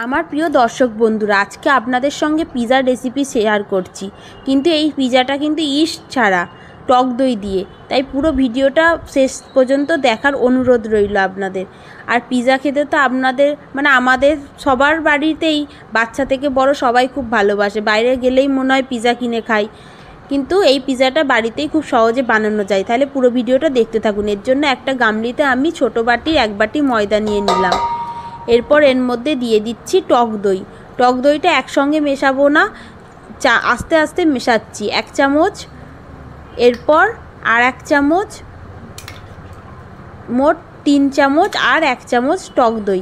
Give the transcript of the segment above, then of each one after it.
আমার প্রিয় দর্শক বন্ধুরা, আজকে আপনাদের সঙ্গে পিজার রেসিপি শেয়ার করছি। কিন্তু এই পিজাটা কিন্তু ইস্ট ছাড়া, টক দই দিয়ে। তাই পুরো ভিডিওটা শেষ পর্যন্ত দেখার অনুরোধ রইল আপনাদের। আর পিজা খেতে তো আপনাদের আমাদের সবার বাড়িতেই, বাচ্চা থেকে বড় সবাই খুব ভালোবাসে। বাইরে গেলেই মনে হয় পিজা কিনে খাই, কিন্তু এই পিজাটা বাড়িতেই খুব সহজে বানানো যায়। তাহলে পুরো ভিডিওটা দেখতে থাকুন। এর জন্য একটা গামলিতে আমি ছোটো বাটির 1 বাটি ময়দা নিয়ে নিলাম। এরপর এর মধ্যে দিয়ে দিচ্ছি টক দই। টক দইটা একসঙ্গে মেশাবো না, আস্তে আস্তে মেশাচ্ছি। 1 চামচ, এরপর আর 1 চামচ, মোট 3 চামচ, আর 1 চামচ টক দই,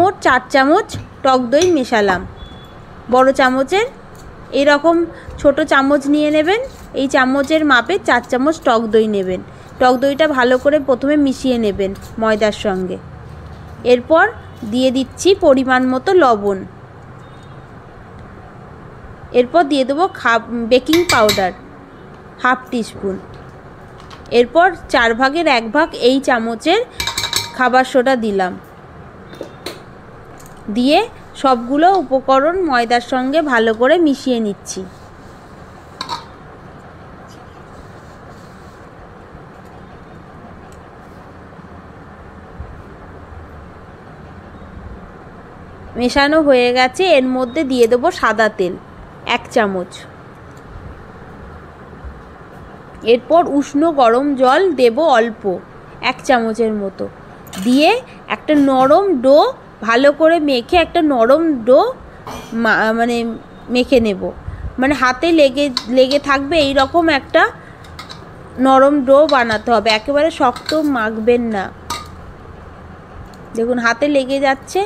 মোট 4 চামচ টক দই মেশালাম। বড় চামচের এরকম ছোট চামচ নিয়ে নেবেন, এই চামচের মাপে 4 চামচ টক দই নেবেন। টক দইটা ভালো করে প্রথমে মিশিয়ে নেবেন ময়দার সঙ্গে। এরপর দিয়ে দিচ্ছি পরিমাণ মতো লবণ। এরপর দিয়ে দেবো বেকিং পাউডার 1/2 টিস্পুন। এরপর 4 ভাগের 1 ভাগ এই চামচের খাবার সোডা দিলাম। দিয়ে সবগুলো উপকরণ ময়দার সঙ্গে ভালো করে মিশিয়ে নিচ্ছি। মেশানো হয়ে গেছে। এর মধ্যে দিয়ে দেবো সাদা তেল 1 চামচ। এরপর উষ্ণ গরম জল দেব অল্প, 1 চামচের মতো। দিয়ে একটা নরম ডো ভালো করে মেখে, একটা নরম ডো মেখে নেব। হাতে লেগে থাকবে এই রকম একটা নরম ডো বানাতে হবে। একেবারে শক্ত মাখবেন না। দেখুন হাতে লেগে যাচ্ছে,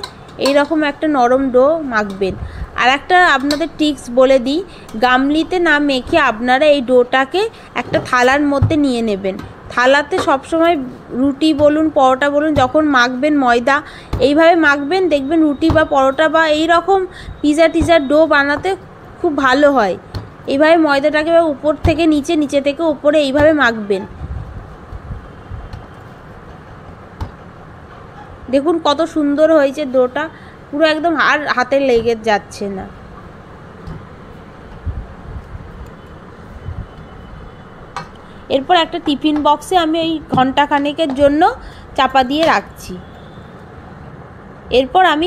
এই রকম একটা নরম ডো মাখবেন। আর একটা আপনাদের টিপস বলে দিই, গামলিতে না মেখে আপনারা এই ডোটাকে একটা থালার মধ্যে নিয়ে নেবেন। থালাতে সবসময় রুটি বলুন, পরোটা বলুন, যখন মাখবেন ময়দা এইভাবে মাখবেন, দেখবেন রুটি বা পরোটা বা এই রকম পিজা টিজার ডো বানাতে খুব ভালো হয়। এইভাবে ময়দাটাকে উপর থেকে নিচে, নিচে থেকে উপরে এইভাবে মাখবেন। দেখুন কত সুন্দর হয়েছে ডোটা, পুরো একদম আর হাতে লেগে যাচ্ছে না। এরপর একটা টিফিন বক্সে আমি এই ঘন্টাখানেকের জন্য চাপা দিয়ে রাখছি। এরপর আমি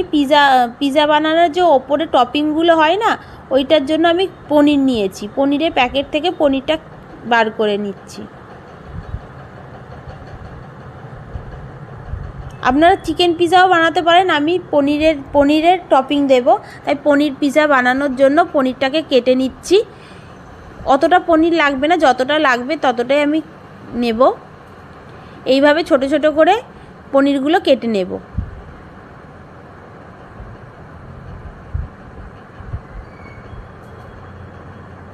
পিজা বানানোর যে ওপরে টপিংগুলো হয় না, ওইটার জন্য আমি পনির নিয়েছি। পনিরের প্যাকেট থেকে পনিরটা বার করে নিচ্ছি। আপনারা চিকেন পিজাও বানাতে পারেন। আমি পনিরের টপিং দেব, তাই পনির পিজা বানানোর জন্য পনিরটাকে কেটে নিচ্ছি। অতটা পনির লাগবে না, যতটা লাগবে ততটাই আমি নেব। এইভাবে ছোট ছোট করে পনিরগুলো কেটে নেব।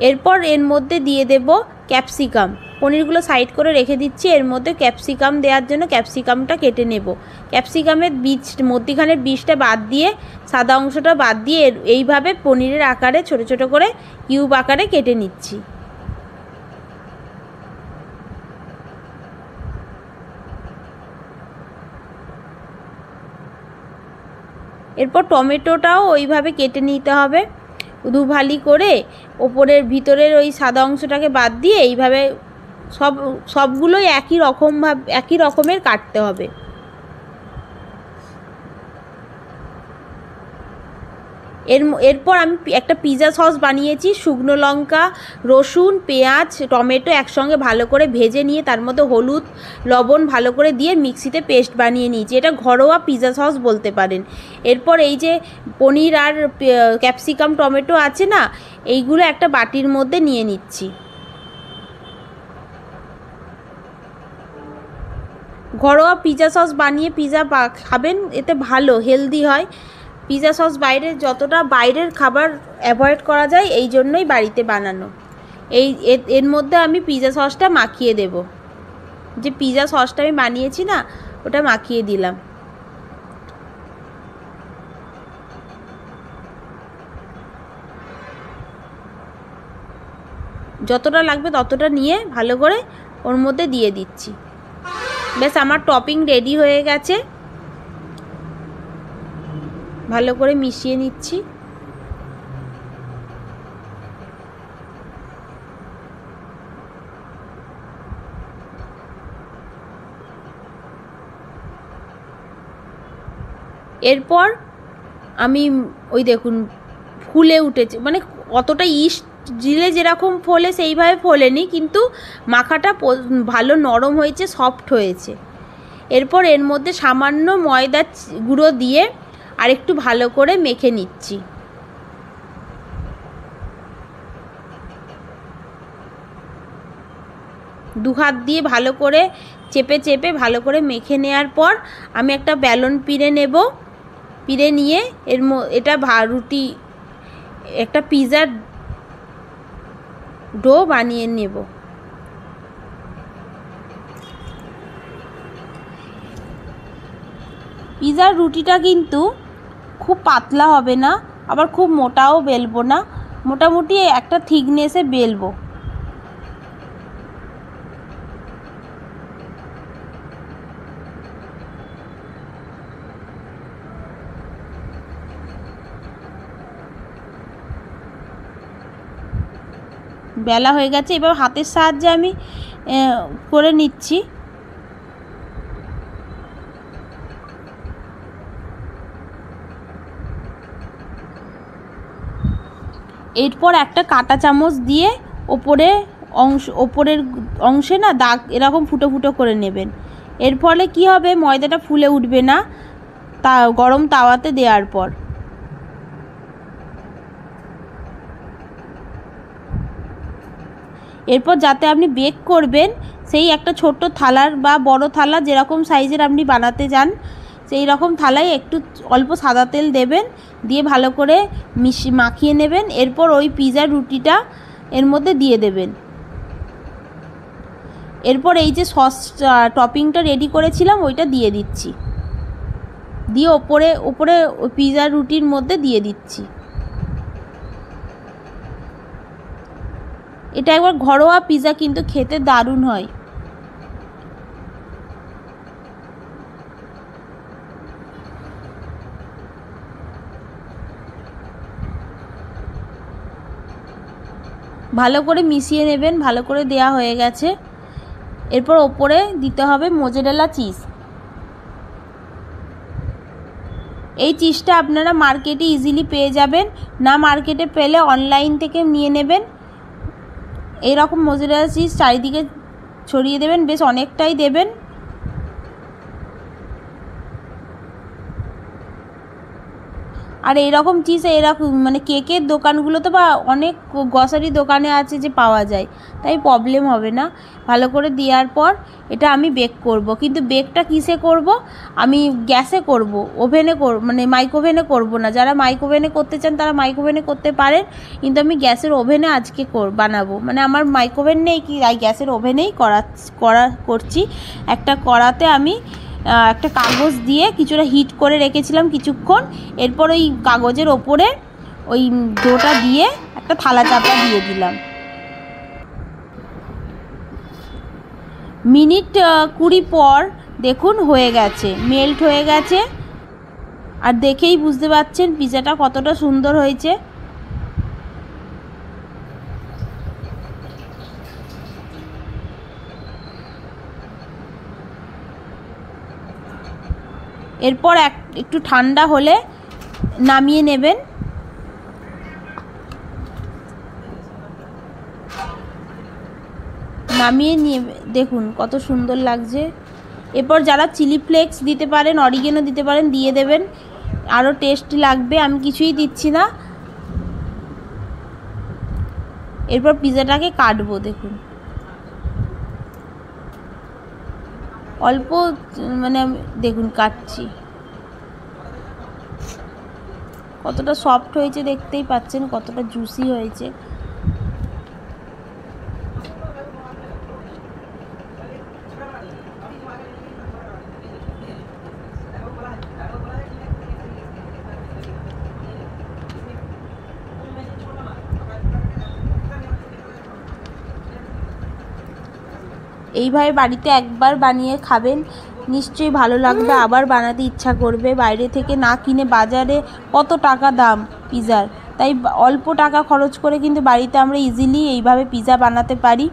এরপর এর মধ্যে দিয়ে দেব ক্যাপসিকাম। পনিরগুলো সাইড করে রেখে দিচ্ছি। এর মধ্যে ক্যাপসিকাম দেওয়ার জন্য ক্যাপসিকামটা কেটে নেব। ক্যাপসিকামের মধ্যিখানের বীজটা বাদ দিয়ে, সাদা অংশটা বাদ দিয়ে এইভাবে পনিরের আকারে ছোট ছোট করে কিউব আকারে কেটে নিচ্ছি। এরপর টমেটোটাও ওইভাবে কেটে নিতে হবে দুভালি করে। ওপরের ভিতরের ওই সাদা অংশটাকে বাদ দিয়ে এইভাবে সবগুলোই একই রকমের কাটতে হবে। এরপর আমি একটা পিজা সস বানিয়েছি। শুকনো লঙ্কা, রসুন, পেঁয়াজ, টমেটো একসঙ্গে ভালো করে ভেজে নিয়ে তার মধ্যে হলুদ, লবণ ভালো করে দিয়ে মিক্সিতে পেস্ট বানিয়ে নিয়েছি। এটা ঘরোয়া পিজা সস বলতে পারেন। এরপর এই যে পনির আর ক্যাপসিকাম, টমেটো আছে না, এইগুলো একটা বাটির মধ্যে নিয়ে নিচ্ছি। ঘরোয়া পিজা সস বানিয়ে পিজা খাবেন, এতে ভালো হেলদি হয়। পিজা সস যতটা বাইরের খাবার অ্যাভয়েড করা যায়, এই জন্যই বাড়িতে বানানো। এর মধ্যে আমি পিজা সসটা মাখিয়ে দেব। যে পিজা সসটা আমি বানিয়েছি না, ওটা মাখিয়ে দিলাম। যতটা লাগবে ততটা নিয়ে ভালো করে ওর মধ্যে দিয়ে দিচ্ছি। ব্যাস আমার টপিং রেডি হয়ে গেছে। ভালো করে মিশিয়ে নিচ্ছি। এরপর আমি ওই দেখুন ফুলে উঠেছে, মানে অতটা ইস্ট দিলে যেরকম ফোলে সেইভাবে ফোলেনি, কিন্তু মাখাটা ভালো নরম হয়েছে, সফট হয়েছে। এরপর এর মধ্যে সামান্য ময়দা গুঁড়ো দিয়ে আর একটু ভালো করে মেখে নিচ্ছি। দু হাত দিয়ে ভালো করে চেপে চেপে ভালো করে মেখে নেওয়ার পর আমি একটা ব্যালন পিড়ে নেব। পিড়ে নিয়ে এটা রুটি একটা পিৎজার ডো বানিয়ে নেব। পিৎজার রুটিটা কিন্তু খুব পাতলা হবে না, আবার খুব মোটাও বেলবো না, মোটামুটি একটা থিকনেসে বেলবো। বেলা হয়ে গেছে, এবার হাতের সাহায্যে আমি করে নিচ্ছি। এরপর একটা কাঁটা চামচ দিয়ে ওপরের অংশে না দাগ এরকম ফুটো ফুটো করে নেবেন। এর ফলে কি হবে, ময়দাটা ফুলে উঠবে না গরম তাওয়াতে দেওয়ার পর। এরপর যাতে আপনি বেক করবেন সেই একটা ছোট্ট থালার বা বড় থালা যেরকম সাইজের আপনি বানাতে চান সেই রকম থালায় একটু অল্প সাদা তেল দেবেন, দিয়ে ভালো করে মাখিয়ে নেবেন। এরপর ওই পিৎজার রুটিটা এর মধ্যে দিয়ে দেবেন। এরপর এই যে সস টপিংটা রেডি করেছিলাম ওইটা দিয়ে দিচ্ছি, দিয়ে ওপরে ওই পিৎজার রুটির মধ্যে দিয়ে দিচ্ছি। এটা একবার ঘরোয়া পিৎজা কিন্তু খেতে দারুণ হয়। ভালো করে মিশিয়ে নেবেন। ভালো করে দেয়া হয়ে গেছে। এরপর ওপরে দিতে হবে মোজারেলা চিজ। এই চিজটা আপনারা মার্কেটে ইজিলি পেয়ে যাবেন, না মার্কেটে পেলে অনলাইন থেকে নিয়ে নেবেন। এইরকম মোজারেলা চিজ চারিদিকে ছড়িয়ে দেবেন, বেশ অনেকটাই দেবেন। আর এইরকম চিজ এরকম মানে কেকের দোকানগুলোতে বা অনেক গ্রসারি দোকানে আছে যে পাওয়া যায়, তাই প্রবলেম হবে না। ভালো করে দেওয়ার পর এটা আমি বেক করব, কিন্তু বেকটা কিসে করব, আমি গ্যাসে করব, ওভেনে মানে মাইক্রোওভেনে করব না। যারা মাইক্রোওভেনে করতে চান তারা মাইক্রোওভেনে করতে পারেন, কিন্তু আমি গ্যাসের ওভেনে আজকে বানাবো। মানে আমার মাইক্রোওভেন নেই, কি গ্যাসের ওভেনেই করছি। একটা কড়াতে আমি একটা কাগজ দিয়ে কিছুটা হিট করে রেখেছিলাম কিছুক্ষণ। এরপর ওই কাগজের ওপরে ওই ডোটা দিয়ে একটা থালা চাপা দিয়ে দিলাম। মিনিট 20 পর দেখুন হয়ে গেছে, মেল্ট হয়ে গেছে। আর দেখেই বুঝতে পারছেন পিৎজাটা কতটা সুন্দর হয়েছে। এরপর একটু ঠান্ডা হলে নামিয়ে নেবেন। নামিয়ে নিয়ে দেখুন কত সুন্দর লাগছে। এরপর যারা চিলি ফ্লেক্স দিতে পারেন, অরিগেনো দিতে পারেন, দিয়ে দেবেন, আরও টেস্টি লাগবে। আমি কিছুই দিচ্ছি না। এরপর পিৎজাটাকে কাটবো, দেখুন অল্প মানে দেখুন কাটছি, কতটা সফট হয়েছে দেখতেই পাচ্ছেন, কতটা জুসি হয়েছে। এইভাবে বাড়িতে একবার বানিয়ে খাবেন, নিশ্চয়ই ভালো লাগবে, আবার বানাতে ইচ্ছা করবে। বাইরে থেকে না কিনে, বাজারে কত টাকা দাম পিৎজার, তাই অল্প টাকা খরচ করে কিন্তু বাড়িতে আমরা ইজিলি এইভাবে পিৎজা বানাতে পারি।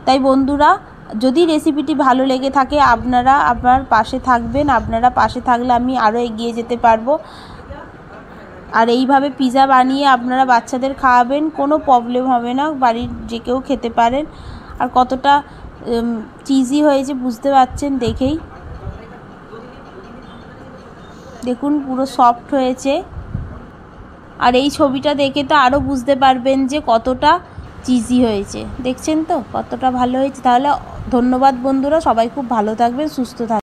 তাই বন্ধুরা, যদি রেসিপিটি ভালো লেগে থাকে আপনারা আমার পাশে থাকবেন। আপনারা পাশে থাকলে আমি আরও এগিয়ে যেতে পারবো। আর এইভাবে পিৎজা বানিয়ে আপনারা বাচ্চাদের খাওয়াবেন, কোনো প্রবলেম হবে না, বাড়ির যে কেউ খেতে পারেন। আর কতটা চিজি হয়েছে বুঝতে পারছেন দেখেই, দেখুন পুরো সফট হয়েছে। আর এই ছবিটা দেখে তো আরও বুঝতে পারবেন যে কতটা চিজি হয়েছে। দেখছেন তো কতটা ভালো হয়েছে। তাহলে ধন্যবাদ বন্ধুরা, সবাই খুব ভালো থাকবেন, সুস্থ থাকবেন।